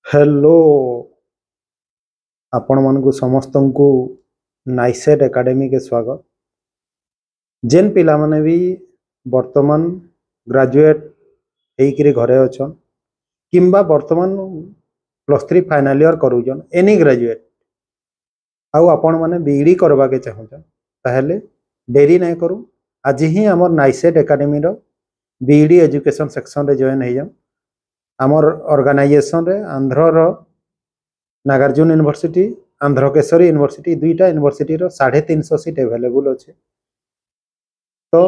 Hello आपण मानकु समस्त को नाइसेट एकेडमी के स्वागत। जेन पिला माने भी वर्तमान ग्रेजुएट होकर घरे अच्छन किंबा वर्तमान +3 फाइनल ईयर करूछन एनी ग्रेजुएट आउ आपण माने बीईडी करबा के चाहछन ताहेले देरी नहीं करू आज ही हमर नाइसेट एकेडमी रो बीईडी एजुकेशन सेक्शन रे जॉइन हो जाम। आमर ऑर्गेनाइजेशन रे आंध्र रो नागार्जुन यूनिवर्सिटी आंध्र केशरी यूनिवर्सिटी दुईटा यूनिवर्सिटी रो 350 सीट अवेलेबल अच्छे। तो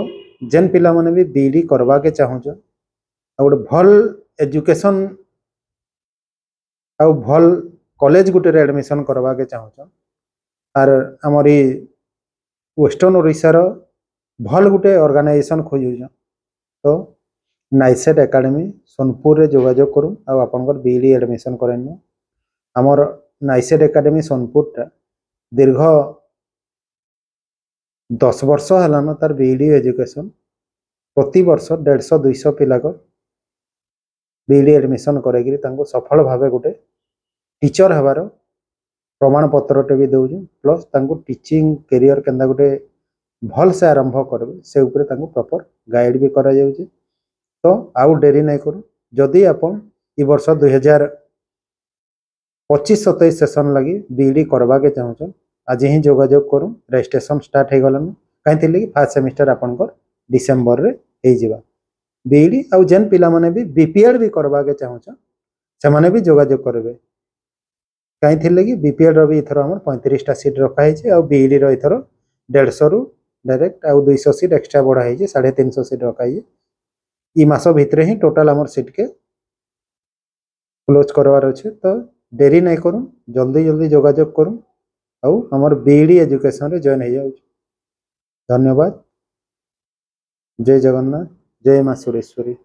जेन पिला माने भी बीईडी करबा के चाहछन आ गोटे भल एजुकेशन आ भल कॉलेज गुटे रे एडमिशन करबा के चाहछन आर हमरी वेस्टर्न ओडिशा रो भल गुटे ऑर्गेनाइजेशन खोजुछन। तो नाइसेट एकेडमी सोनपुर रे जोगाजोग करूँ आ आपनकर बीईडी एडमिशन करेन। आमर नाइसेट एकेडमी सोनपुर टा दीर्घ 10 वर्ष हलान तार बीईडी एजुकेशन प्रति वर्ष 150-200 पिला को बीईडी एडमिशन करेगिरी तांको सफल भावे गोटे टीचर हबार प्रमाण पत्र टे भी दउछु प्लस तांको टीचिंग करियर केंदा गोटे भल से आरंभ करबे से ऊपर तांको प्रॉपर गाइड भी करा जाउछि। तो आउ डेरी नहीं करू जदि आपण ई वर्ष 2025-27 सेशन लगी बीईडी करबा के चाहछन आज ही जोगाजोग करूँ। रजिस्ट्रेशन स्टार्ट हो गलन कहीं फर्स्ट सेमिस्टर आपनकर डिसेंबर रे हो जिबा। बीईडी आउ जेन पिला माने भी बीपीएड भी करबा के चाहछन से माने भी जोगाजोग करबे कहीं बीपीएड रो भी इथर हमर 35 टा सीट रखा है आ बीईडी रो इथर 150 रु डायरेक्ट आउ 200 सीट एक्स्ट्रा बढ़ा है 350 सीट रखा है। ई मास भितरे ही टोटल हमर सीट के क्लोज करवार अच्छे। तो देरी नहीं करूँ जल्दी जल्दी जोगाजोग करूँ आउ हमर बीईडी एजुकेशन रे जॉइन हो जाउ। धन्यवाद। जय जगन्नाथ जय मां सुरेश्वरी।